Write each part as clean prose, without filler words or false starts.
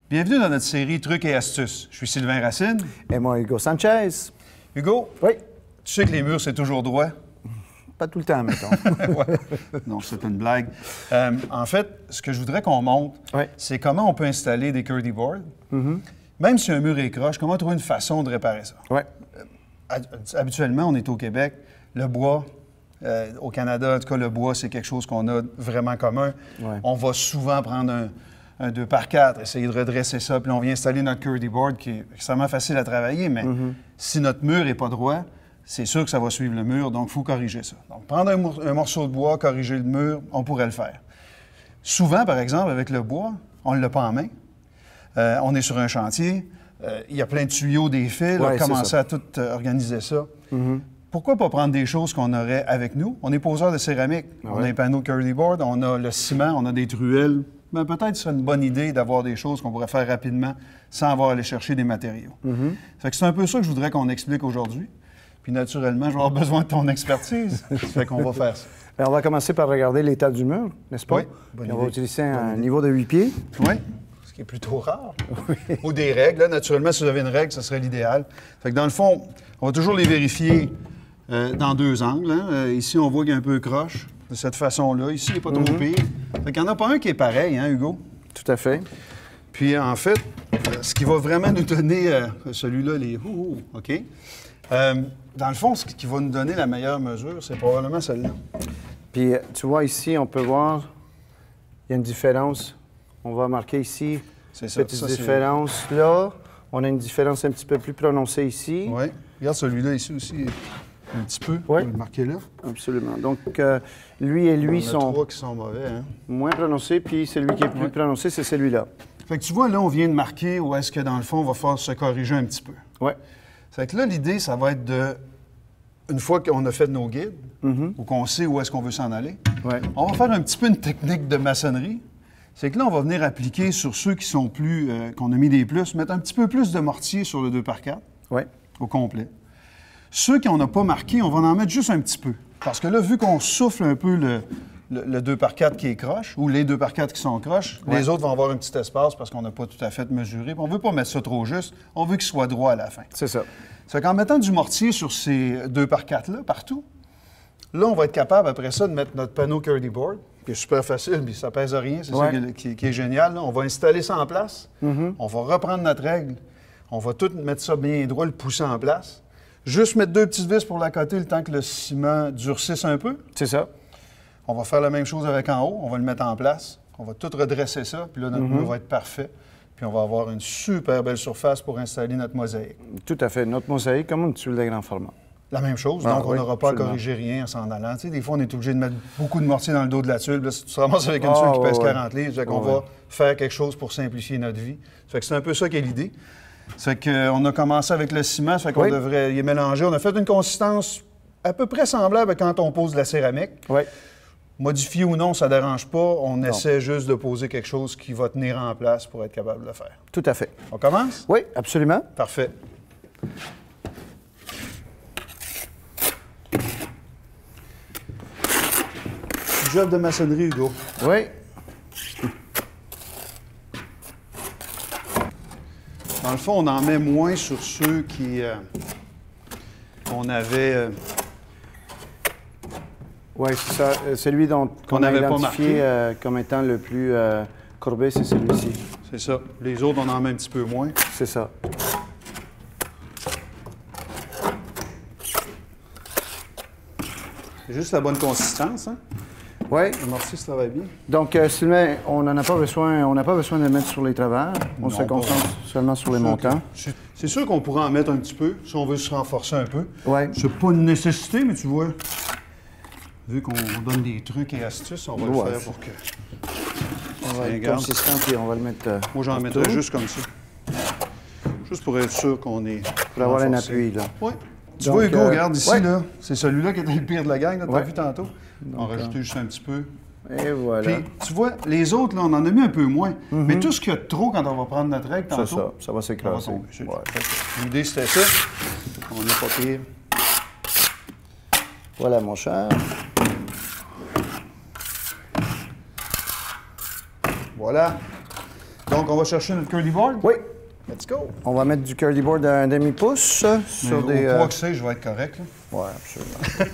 Bienvenue dans notre série Trucs et astuces. Je suis Sylvain Racine. Et moi, Hugo Sanchez. Hugo, Oui. tu sais que les murs, c'est toujours droit? Pas tout le temps, mettons. Ouais. Non, c'est une blague. En fait, ce que je voudrais qu'on montre, Ouais. c'est comment on peut installer des Curdy boards. Même si un mur est croche, comment trouver une façon de réparer ça? Oui. Habituellement, on est au Québec. Le bois, au Canada, en tout cas, le bois, c'est quelque chose qu'on a vraiment commun. Ouais. On va souvent prendre un 2x4, essayer de redresser ça, puis là, on vient installer notre Curdy board qui est extrêmement facile à travailler, mais si notre mur n'est pas droit, c'est sûr que ça va suivre le mur, donc il faut corriger ça. Donc, prendre un morceau de bois, corriger le mur, on pourrait le faire. Souvent, par exemple, avec le bois, on ne l'a pas en main. On est sur un chantier, il y a plein de tuyaux, des fils, Ouais, commencer à tout organiser ça. Pourquoi pas prendre des choses qu'on aurait avec nous? On est poseur de céramique, on a un panneau Curdy board, on a le ciment, on a des truelles. Ben, peut-être que ce serait une bonne idée d'avoir des choses qu'on pourrait faire rapidement sans avoir à aller chercher des matériaux. Fait que c'est un peu ça que je voudrais qu'on explique aujourd'hui. Puis naturellement, je vais avoir besoin de ton expertise. Fait qu'on va faire ça. Bien, on va commencer par regarder l'état du mur, n'est-ce pas? Oui, bonne Puis on va idée. utiliser un niveau de 8 pieds. Oui, ce qui est plutôt rare. Ou des règles. Là, naturellement, si vous avez une règle, ce serait l'idéal. Fait que dans le fond, on va toujours les vérifier dans deux angles. Hein. Ici, on voit qu'il y a un peu croche de cette façon-là. Ici, il n'est pas trop pire. Fait qu'il n'y en a pas un qui est pareil, hein, Hugo? Tout à fait. Puis, en fait, ce qui va vraiment nous donner, celui-là, les OK? Dans le fond, ce qui va nous donner la meilleure mesure, c'est probablement celle-là. Puis, tu vois ici, on peut voir, il y a une différence. On va marquer ici, C'est ça. petite Ça, c'est- différence là. On a une différence un petit peu plus prononcée ici. Oui. Regarde celui-là ici aussi, un petit peu. Ouais. On va le marquer là. Absolument. Donc, lui et lui On a sont trois qui sont mauvais, hein? moins prononcés, puis celui qui est plus prononcé, c'est celui-là. Fait que tu vois, là, on vient de marquer où est-ce que, dans le fond, on va falloir se corriger un petit peu. Oui. Fait que là, l'idée, ça va être de... Une fois qu'on a fait nos guides, ou qu'on sait où est-ce qu'on veut s'en aller, Ouais. on va faire un petit peu une technique de maçonnerie. C'est que là, on va venir appliquer sur ceux qui sont plus... qu'on a mis des plus, mettre un petit peu plus de mortier sur le 2x4, Oui. au complet. Ceux qu'on n'a pas marqués, on va en mettre juste un petit peu. Parce que là, vu qu'on souffle un peu le 2x4 qui est croche, ou les 2x4 qui sont croches, les autres vont avoir un petit espace parce qu'on n'a pas tout à fait mesuré. Puis on ne veut pas mettre ça trop juste, on veut qu'il soit droit à la fin. C'est ça. C'est qu'en mettant du mortier sur ces 2x4-là, partout, là, on va être capable, après ça, de mettre notre panneau Curdy board, qui est super facile, puis ça pèse rien, c'est ça qui est génial. Là. On va installer ça en place, on va reprendre notre règle, on va tout mettre ça bien droit, le pousser en place. Juste mettre deux petites vis pour la côté le temps que le ciment durcisse un peu. C'est ça. On va faire la même chose avec en haut, on va le mettre en place, on va tout redresser ça, puis là, notre mur va être parfait. Puis on va avoir une super belle surface pour installer notre mosaïque. Tout à fait. Notre mosaïque, comme une tuile de grand format. La même chose, Ah, donc on oui, n'aura pas à absolument. corriger rien en s'en allant. Tu sais, des fois, on est obligé de mettre beaucoup de mortier dans le dos de la tuile. Là, si tu te ramasses avec une tuile qui pèse 40 livres, ça fait qu'on va faire quelque chose pour simplifier notre vie. Ça fait que c'est un peu ça qui est l'idée. Ça fait qu'on a commencé avec le ciment, ça fait qu'on devrait y mélanger. On a fait une consistance à peu près semblable à quand on pose de la céramique. Oui. Modifié ou non, ça ne dérange pas. On essaie juste de poser quelque chose qui va tenir en place pour être capable de le faire. Tout à fait. On commence? Oui, absolument. Parfait. Job de maçonnerie, Hugo. Oui. Dans le fond, on en met moins sur ceux qui qu'on avait... Oui, c'est ça. Celui qu'on a n'avait pas identifié comme étant le plus courbé, c'est celui-ci. c'est ça. Les autres, on en met un petit peu moins. C'est ça. C'est juste la bonne consistance, hein? Oui. Le mortier se travaille bien. Donc, Sylvain, on n'a pas besoin de le mettre sur les travers. On se concentre seulement sur les montants. C'est sûr qu'on pourrait en mettre un petit peu, si on veut se renforcer un peu. Oui. C'est pas une nécessité, mais tu vois, vu qu'on donne des trucs et astuces, on va le faire pour que... On va être Regarde. consistant, puis on va le mettre Moi, j'en partout. mettrais juste comme ça. Juste pour être sûr qu'on est... Pour avoir un renforcé. appui, là. Oui. Tu Donc, vois, Hugo, regarde ici, ouais. là. C'est celui-là qui était le pire de la gang, là, t'as Ouais. vu tantôt. On va rajouter juste un petit peu. Et voilà. Puis, tu vois, les autres, là, on en a mis un peu moins. Mais tout ce qu'il y a de trop quand on va prendre notre règle tantôt, C'est ça. Ça va on va s'écraser. tomber. C'est- Ouais. Fait que l'idée, c'était ça. On n'est pas pire. Voilà, mon cher. Voilà. Donc, on va chercher notre curly board? Oui. Let's go! On va mettre du curly board d'un demi-pouce sur des... Au poids que c'est, je vais être correct, là. Oui, absolument.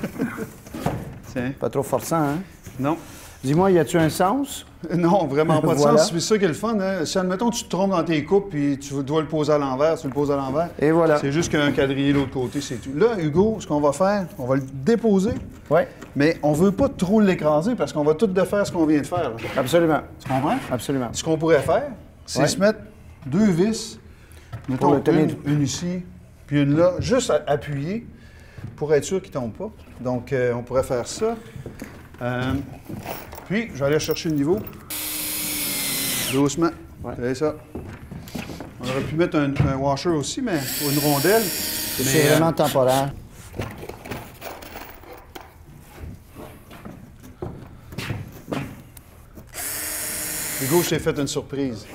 Tiens. Pas trop forçant, hein? Non. Dis-moi, y a-tu un sens? Non, vraiment pas de Voilà. sens. C'est ça qui est le fun. Hein? Si, admettons, tu te trompes dans tes coupes puis tu dois le poser à l'envers, tu le poses à l'envers. Et voilà. C'est juste qu'il y a un quadrillé de l'autre côté, c'est tout. Là, Hugo, ce qu'on va faire, on va le déposer, Oui, mais on veut pas trop l'écraser parce qu'on va tout défaire ce qu'on vient de faire. Là. absolument. Tu comprends? Absolument. Ce qu'on pourrait faire, c'est Ouais. se mettre 2 vis, mettons Pour le tenir. une ici, puis une là, juste appuyer pour être sûr qu'il ne tombe pas. Donc, on pourrait faire ça. Puis, je vais aller chercher le niveau. Doucement. Ouais. C'est ça. On aurait pu mettre un washer aussi, mais pour une rondelle. C'est vraiment temporaire. Hugo, je t'ai fait une surprise.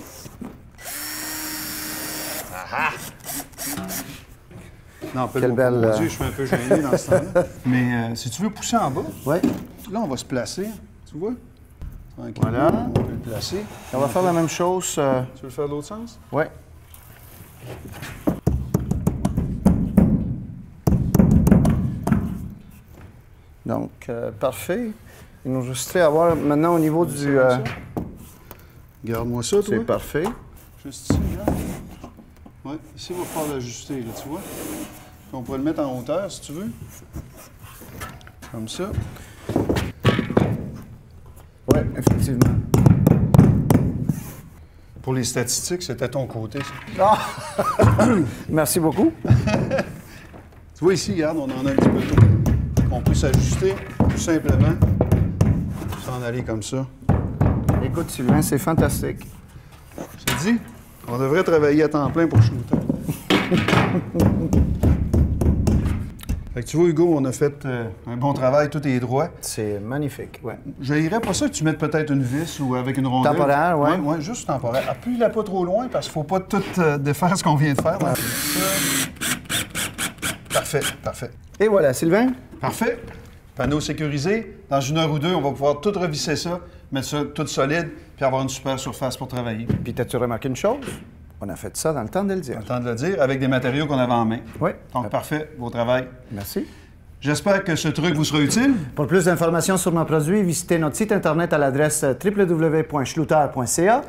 Non, Quelle belle, Mon Dieu, je suis un peu gêné dans ce temps-là. Mais si tu veux pousser en bas, Oui. là, on va se placer. Tu vois? Tranquillement, Voilà. on peut le placer. On va faire la même chose. Tu veux le faire de l'autre sens? Oui. Donc, parfait. Il nous resterait à voir maintenant au niveau du... Comme ça. Garde-moi ça, toi. c'est parfait. Juste ici, regarde. Oui, ici, il va falloir l'ajuster, là, tu vois. On pourrait le mettre en hauteur, si tu veux. Comme ça. Oui, effectivement. Pour les statistiques, c'était ton côté, ça. Merci beaucoup. Tu vois ici, regarde, on en a un petit peu tout. On peut s'ajuster, tout simplement. S'en aller comme ça. Écoute, Sylvain, c'est fantastique. Je te dis, on devrait travailler à temps plein pour shooter. Fait que tu vois, Hugo, on a fait un bon travail, tout est droit. C'est magnifique. Ouais. Je n'irais pas ça que tu mettes peut-être une vis ou avec une rondelle. Temporaire, ouais. Oui, juste temporaire. Appuie-la pas trop loin parce qu'il ne faut pas tout défaire ce qu'on vient de faire. Ouais. Parfait, parfait. Et voilà, Sylvain. Parfait. Panneau sécurisé. Dans 1 heure ou 2, on va pouvoir tout revisser ça, mettre ça tout solide, puis avoir une super surface pour travailler. Puis, t'as-tu remarqué une chose? On a fait ça dans le temps de le dire. Le temps de le dire, avec des matériaux qu'on avait en main. Oui. Donc, parfait, beau travail. Merci. J'espère que ce truc vous sera utile. Pour plus d'informations sur nos produits, visitez notre site Internet à l'adresse www.schluter.ca.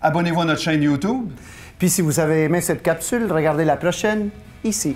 Abonnez-vous à notre chaîne YouTube. Puis si vous avez aimé cette capsule, regardez la prochaine ici.